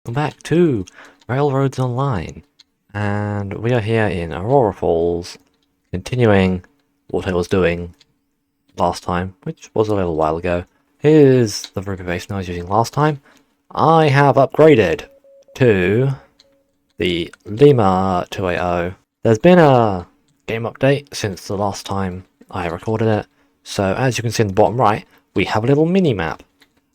welcome back to Railroads Online. And we are here in Aurora Falls, continuing what I was doing last time, which was a little while ago. Here's the Ruby Basin I was using last time. I have upgraded to the Lima 280. There's been a game update since the last time I recorded it, so as you can see in the bottom right, we have a little mini-map.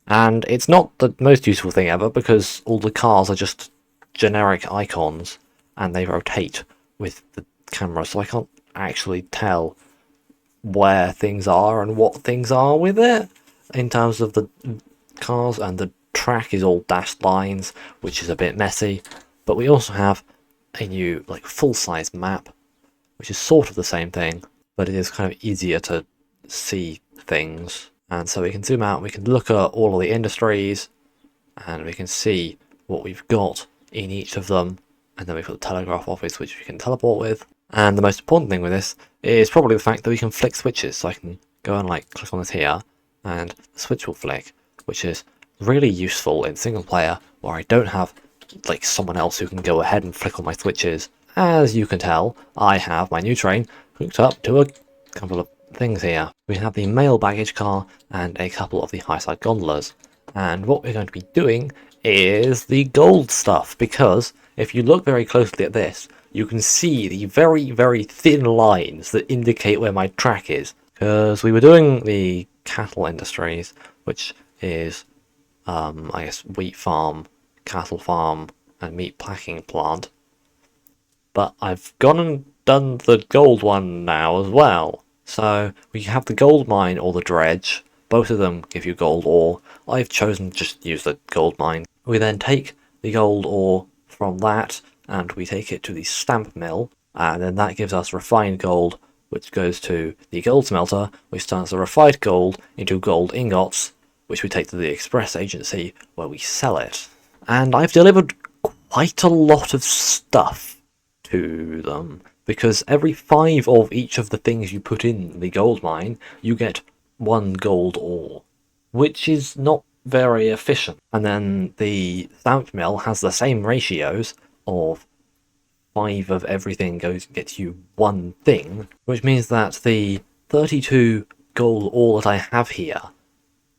And it's not the most useful thing ever, because all the cars are just generic icons, and they rotate with the camera, so I can't actually tell where things are and what things are with it, in terms of the cars, and the track is all dashed lines, which is a bit messy. But we also have a new, full-size map, which is sort of the same thing, but it is kind of easier to see things. And so we can zoom out, we can look at all of the industries, and we can see what we've got in each of them. And then we've got the telegraph office, which we can teleport with. And the most important thing with this is probably the fact that we can flick switches. So I can go and click on this here, and the switch will flick, which is really useful in single player, where I don't have someone else who can go ahead and flick on my switches. As you can tell, I have my new train hooked up to a couple of things here. We have the mail baggage car and a couple of the high side gondolas. And what we're going to be doing is the gold stuff, because if you look very closely at this, you can see the very, very thin lines that indicate where my track is. Because we were doing the cattle industries, which is, I guess, wheat farm, cattle farm, and meat packing plant. But I've gone and done the gold one now as well. So we have the gold mine or the dredge. Both of them give you gold ore. I've chosen to just use the gold mine. We then take the gold ore from that, and we take it to the stamp mill, and then that gives us refined gold, which goes to the gold smelter, which turns the refined gold into gold ingots, which we take to the express agency, where we sell it. And I've delivered quite a lot of stuff to them, because every 5 of each of the things you put in the gold mine, you get 1 gold ore, which is not very efficient. And then the stamp mill has the same ratios of 5 of everything gets you 1 thing, which means that the 32 gold ore that I have here,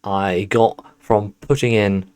I got from putting in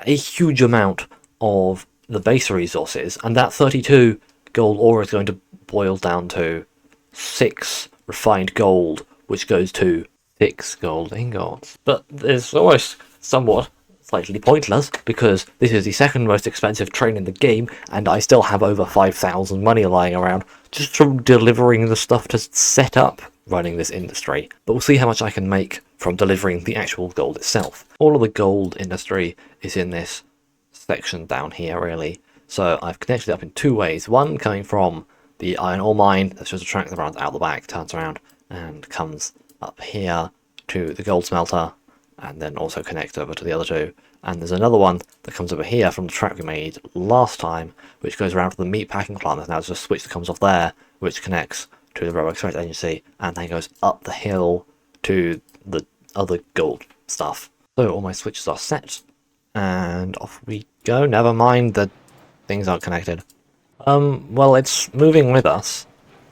a huge amount of the base resources, and that 32 gold ore is going to boil down to 6 refined gold, which goes to 6 gold ingots. But it's almost somewhat slightly pointless, because this is the second most expensive train in the game, and I still have over 5,000 money lying around just from delivering the stuff to set up running this industry. But we'll see how much I can make from delivering the actual gold itself. All of the gold industry is in this section down here, really. So I've connected it up in 2 ways. One coming from the iron ore mine, that's just a track that runs out the back, turns around, and comes up here to the gold smelter, and then also connects over to the other 2. And there's another one that comes over here from the track we made last time, which goes around to the meat packing plant. There's now just a switch that comes off there, which connects to the railroad express agency, and then goes up the hill to the other gold stuff. So all my switches are set, and off we go. Never mind that things aren't connected. Well, it's moving with us.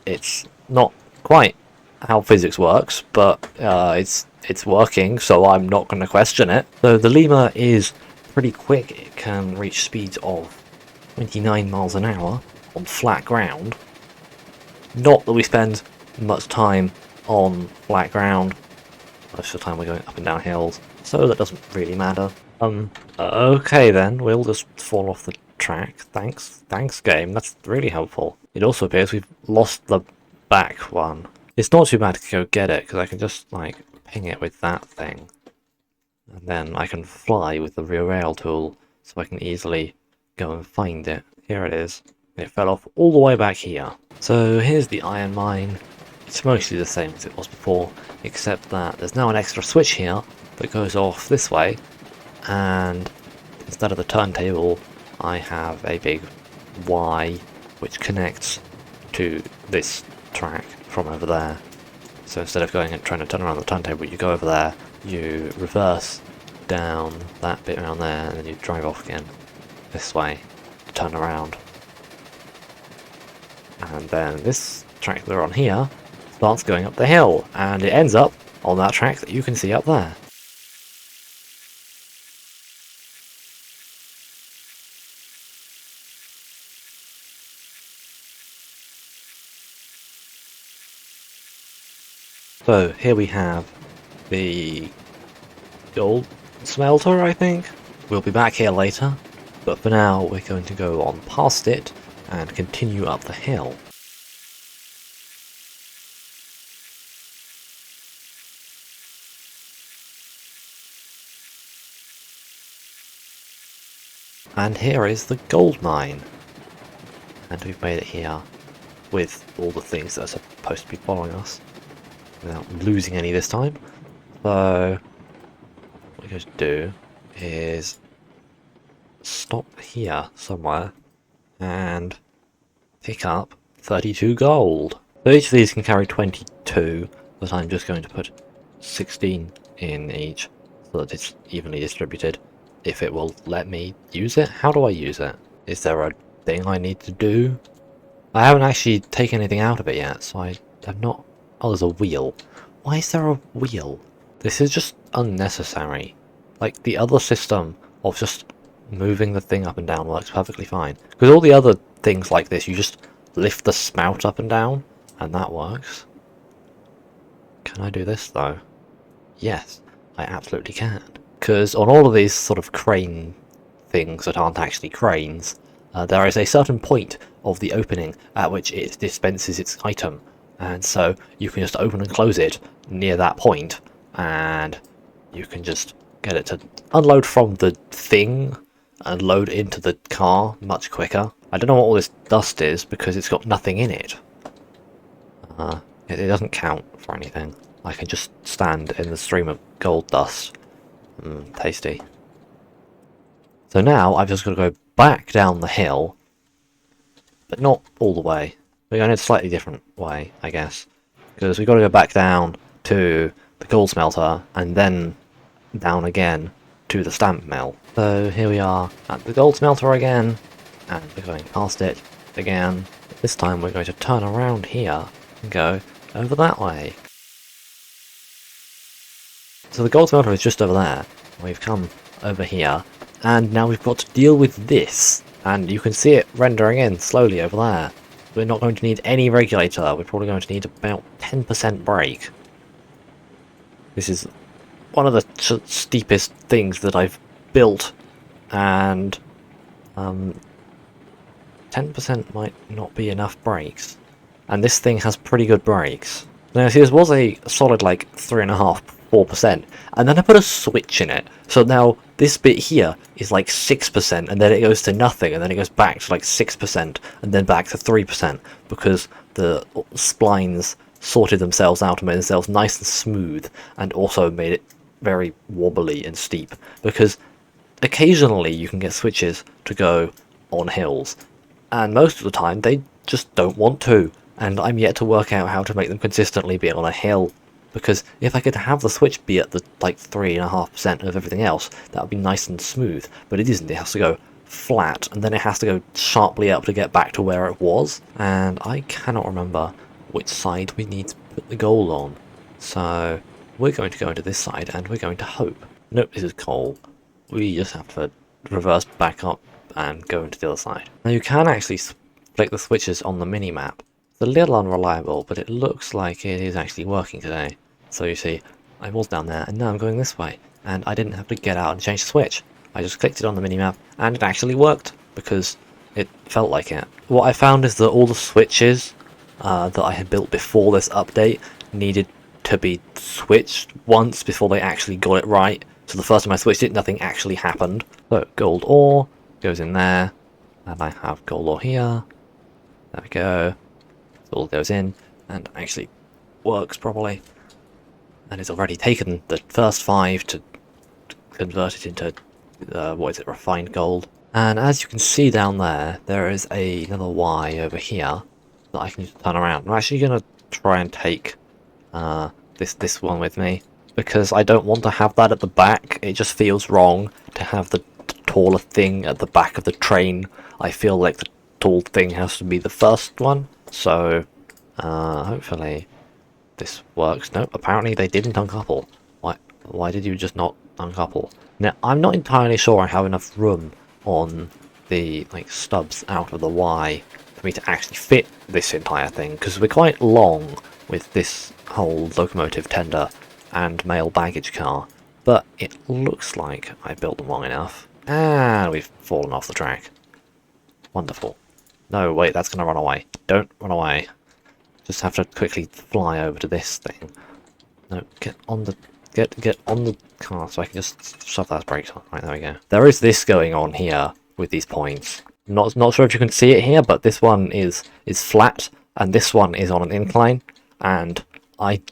It's not quite how physics works, but it's working, so I'm not going to question it. So the Lemur is pretty quick. It can reach speeds of 29 miles an hour on flat ground. Not that we spend much time on flat ground. Most of the time we're going up and down hills, so that doesn't really matter. Okay then, we'll just fall off the track. Thanks game, that's really helpful. It also appears we've lost the back one. It's not too bad to go get it, because I can just ping it with that thing, and then I can fly with the rear rail tool, so I can easily go and find it. Here it is. It fell off all the way back here. So here's the iron mine. It's mostly the same as it was before, except that there's now an extra switch here that goes off this way, and instead of the turntable, I have a big Y which connects to this track from over there. So instead of going and trying to turn around the turntable, you go over there, you reverse down that bit around there, and then you drive off again. this way to turn around. And then this track that we're on here starts going up the hill, and it ends up on that track that you can see up there. So here we have the gold smelter, I think. We'll be back here later, but for now we're going to go on past it and continue up the hill. And here is the gold mine. And we've made it here with all the things that are supposed to be following us without losing any this time. So what we're going to do is stop here somewhere and pick up 32 gold. So each of these can carry 22, but I'm just going to put 16 in each so that it's evenly distributed. If it will let me use it. How do I use it? Is there a thing I need to do? I haven't actually taken anything out of it yet, so I have not... Oh, there's a wheel. Why is there a wheel? This is just unnecessary. Like, the other system of just moving the thing up and down works perfectly fine. Because all the other things like this, you just lift the spout up and down, and that works. Can I do this, though? Yes, I absolutely can. Because on all of these sort of crane things that aren't actually cranes, there is a certain point of the opening at which it dispenses its item, and so you can just open and close it near that point, and you can just get it to unload from the thing and load into the car much quicker. I don't know what all this dust is because it's got nothing in it. It doesn't count for anything. I can just stand in the stream of gold dust. Tasty. So now I've just got to go back down the hill, but not all the way. We're going in a slightly different way, I guess, because we've got to go back down to the gold smelter and then down again to the stamp mill. So here we are at the gold smelter again, and we're going past it again. This time we're going to turn around here and go over that way. So the gold smelter is just over there. We've come over here, and now we've got to deal with this. And you can see it rendering in slowly over there. We're not going to need any regulator. We're probably going to need about 10% brake. This is one of the steepest things that I've built, and 10% might not be enough brakes. And this thing has pretty good brakes. Now see, this was a solid like 3.5, 4%, and then I put a switch in it. So now this bit here is like 6%, and then it goes to nothing, and then it goes back to like 6%, and then back to 3%, because the splines sorted themselves out and made themselves nice and smooth, and also made it very wobbly and steep, because occasionally you can get switches to go on hills, and most of the time they just don't want to, and I'm yet to work out how to make them consistently be on a hill. Because if I could have the switch be at the like 3.5% of everything else, that would be nice and smooth. But it isn't. It has to go flat, and then it has to go sharply up to get back to where it was. And I cannot remember which side we need to put the goal on. So we're going to go into this side, and we're going to hope. Nope, this is coal. We just have to reverse back up and go into the other side. Now you can actually flick the switches on the mini-map. It's a little unreliable, but it looks like it is actually working today. So you see, I was down there, and now I'm going this way, and I didn't have to get out and change the switch. I just clicked it on the minimap, and it actually worked, because it felt like it. What I found is that all the switches that I had built before this update needed to be switched once before they actually got it right. So the first time I switched it, nothing actually happened. So gold ore goes in there, and I have gold ore here. There we go. It all goes in and actually works properly, and it's already taken the first 5 to convert it into refined gold. And as you can see down there, there is another Y over here that I can just turn around. I'm actually going to try and take this one with me, because I don't want to have that at the back. It just feels wrong to have the taller thing at the back of the train, I feel like the tall thing has to be the first one. So, hopefully this works. No, apparently they didn't uncouple. Why did you just not uncouple? Now, I'm not entirely sure I have enough room on the stubs out of the Y for me to actually fit this entire thing, because we're quite long with this whole locomotive tender and mail baggage car, but it looks like I built them long enough, and we've fallen off the track. Wonderful. No, wait, that's going to run away. Don't run away. Just have to quickly fly over to this thing. No, get on the car so I can just shove those brakes on. Right, there we go. There is this going on here with these points. Not sure if you can see it here, but this one is flat and this one is on an incline, and I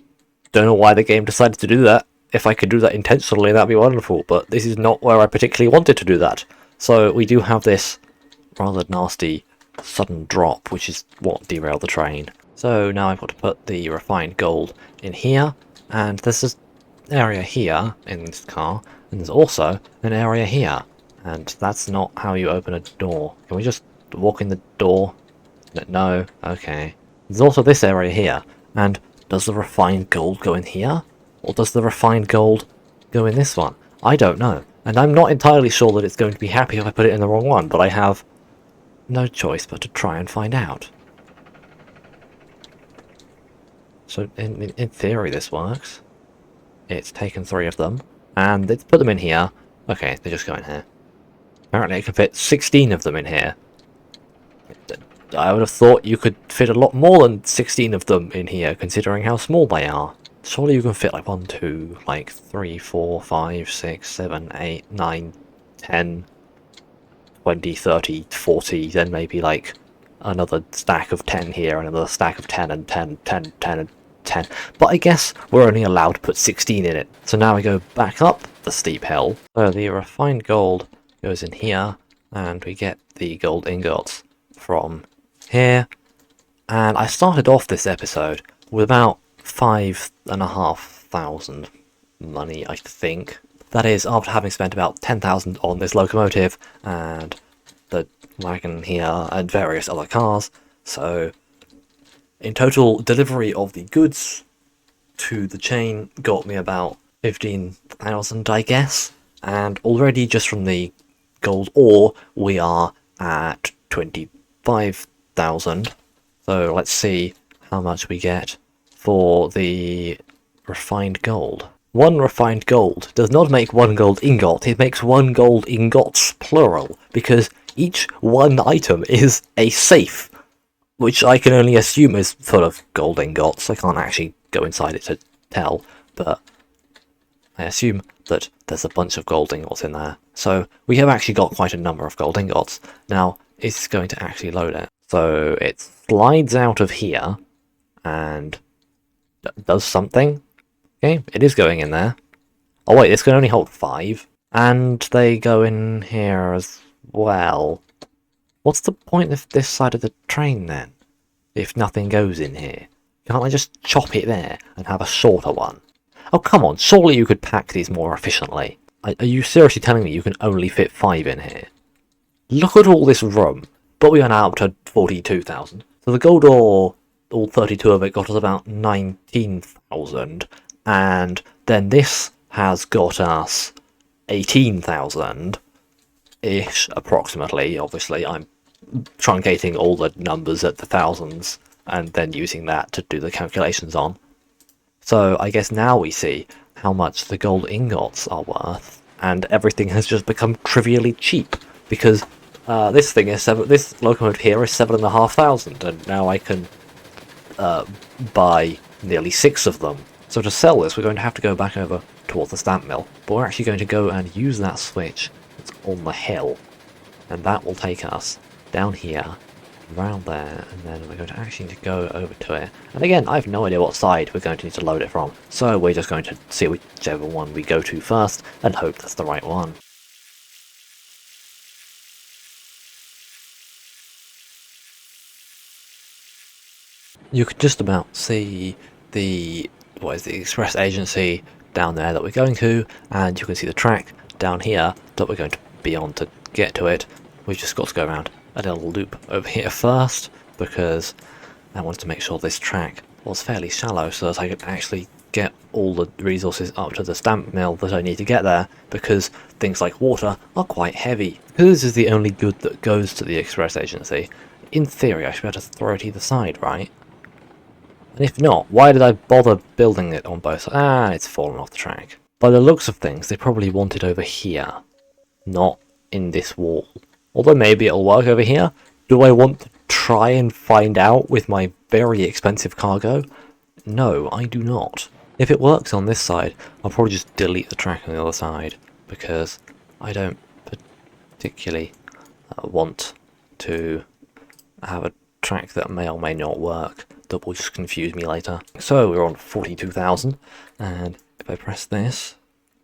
don't know why the game decided to do that. If I could do that intentionally, that'd be wonderful, but this is not where I particularly wanted to do that. So we do have this rather nasty sudden drop, which is what derailed the train. So now I've got to put the refined gold in here, and there's this area here in this car, and there's also an area here, and that's not how you open a door. Can we just walk in the door? No? Okay. There's also this area here, and does the refined gold go in here? Or does the refined gold go in this one? I don't know, and I'm not entirely sure that it's going to be happy if I put it in the wrong one, but I have no choice but to try and find out. So in theory this works. It's taken 3 of them, and it's put them in here. Okay, they just go in here. Apparently it can fit 16 of them in here. I would have thought you could fit a lot more than 16 of them in here, considering how small they are. Surely you can fit like 1, 2, like 3, 4, 5, 6, 7, 8, 9, 10, 20, 30, 40, then maybe like another stack of 10 here, and another stack of 10, and 10, 10, 10, and 10. But I guess we're only allowed to put 16 in it. So now we go back up the steep hill. So the refined gold goes in here, and we get the gold ingots from here. And I started off this episode with about 5,500 money, I think. That is after having spent about 10,000 on this locomotive and the wagon here and various other cars. So in total, delivery of the goods to the chain got me about 15,000, I guess. And already just from the gold ore, we are at 25,000. So let's see how much we get for the refined gold. 1 refined gold does not make 1 gold ingot, it makes 1 gold ingots, plural, because each one item is a safe, which I can only assume is full of gold ingots. I can't actually go inside it to tell, but I assume that there's a bunch of gold ingots in there. So we have actually got quite a number of gold ingots. Now, it's going to actually load it. So it slides out of here and does something. Okay, it is going in there. Oh wait, this can only hold 5. And they go in here as well. What's the point of this side of the train then? If nothing goes in here? Can't I just chop it there and have a shorter one? Oh come on, surely you could pack these more efficiently. Are you seriously telling me you can only fit 5 in here? Look at all this room. But we are now up to 42,000. So the gold ore, all 32 of it, got us about 19,000. And then this has got us 18,000-ish, approximately. Obviously, I'm truncating all the numbers at the thousands and then using that to do the calculations on. So I guess now we see how much the gold ingots are worth, and everything has just become trivially cheap, because this thing is this locomotive here is 7,500, and now I can buy nearly 6 of them. So to sell this, we're going to have to go back over towards the stamp mill, but we're actually going to go and use that switch that's on the hill, and that will take us down here, around there, and then we're going to actually need to go over to it. And again, I have no idea what side we're going to need to load it from, so we're just going to see whichever one we go to first, and hope that's the right one. You could just about see the express agency down there that we're going to, and you can see the track down here that we're going to beyond to get to it. We've just got to go around a little loop over here first, because I wanted to make sure this track was fairly shallow so that I could actually get all the resources up to the stamp mill that I need to get there, because things like water are quite heavy. Because this is the only good that goes to the express agency, in theory I should be able to throw it either side, right? And if not, why did I bother building it on both sides? Ah, it's fallen off the track. By the looks of things, they probably want it over here, not in this wall. Although maybe it'll work over here. Do I want to try and find out with my very expensive cargo? No, I do not. If it works on this side, I'll probably just delete the track on the other side, because I don't particularly want to have a track that may or may not work that will just confuse me later. So we're on 42,000, and if I press this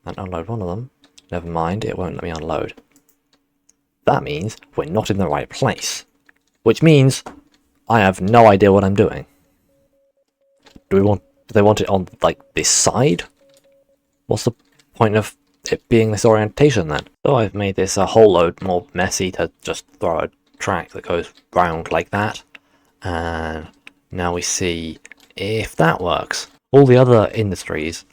and unload one of them, never mind, it won't let me unload. That means we're not in the right place, which means I have no idea what I'm doing. Do they want it on, like, this side? What's the point of it being this orientation then? So I've made this a whole load more messy to just throw a track that goes round like that, and now we see if that works. All the other industries,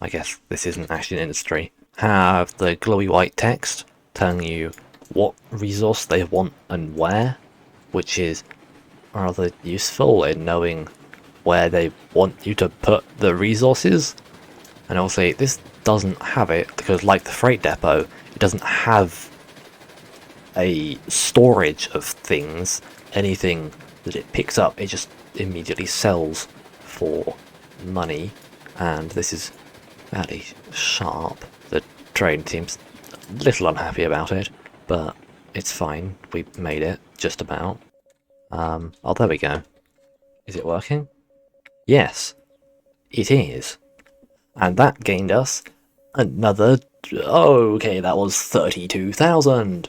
I guess this isn't actually an industry, have the glowy white text telling you what resource they want and where, which is rather useful in knowing where they want you to put the resources. And also this doesn't have it, because like the freight depot, it doesn't have a storage of things. Anything that it picks up, it just immediately sells for money, and this is fairly sharp. The train seems a little unhappy about it, but it's fine. We made it, just about. Oh, there we go. Is it working? Yes, it is. And that gained us another... Oh, okay, that was 32,000.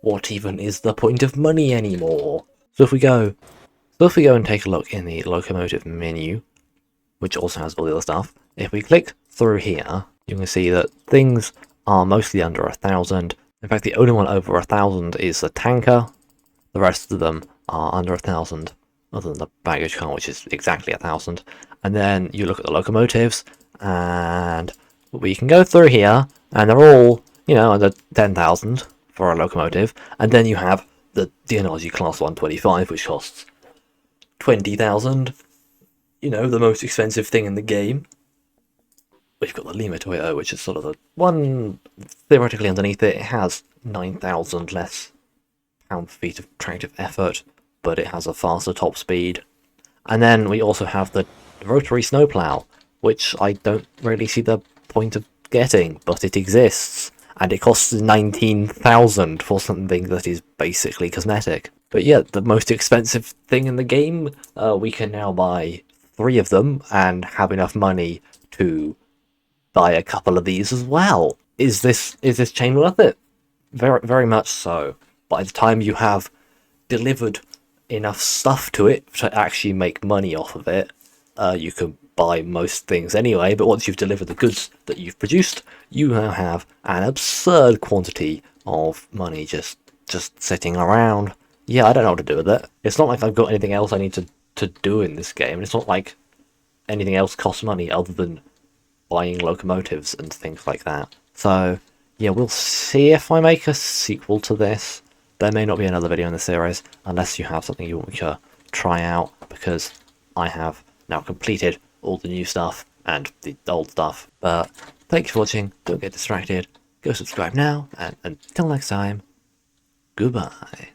What even is the point of money anymore? So if we go and take a look in the locomotive menu, which also has all the other stuff, if we click through here, you can see that things are mostly under 1,000. In fact, the only one over 1,000 is the tanker. The rest of them are under 1,000, other than the baggage car, which is exactly 1,000. And then you look at the locomotives, and we can go through here, and they're all, you know, under 10,000 for a locomotive. And then you have the Energy Class 125, which costs 20,000. You know, the most expensive thing in the game. We've got the Lima Toyota, which is sort of the one theoretically underneath it. It has 9,000 less pound-feet of tractive effort, but it has a faster top speed. And then we also have the rotary snowplow, which I don't really see the point of getting, but it exists. And it costs 19,000 for something that is basically cosmetic. But yeah, the most expensive thing in the game, we can now buy 3 of them and have enough money to buy a couple of these as well. Is this chain worth it? Very, very much so. By the time you have delivered enough stuff to it to actually make money off of it, you can buy most things anyway, but once you've delivered the goods that you've produced, you now have an absurd quantity of money just sitting around. Yeah, I don't know what to do with it. It's not like I've got anything else I need to do in this game. It's not like anything else costs money other than buying locomotives and things like that. So, yeah, we'll see if I make a sequel to this. There may not be another video in the series, unless you have something you want me to try out, because I have now completed all the new stuff and the old stuff. But thank you for watching, don't get distracted, go subscribe now, and until next time, goodbye.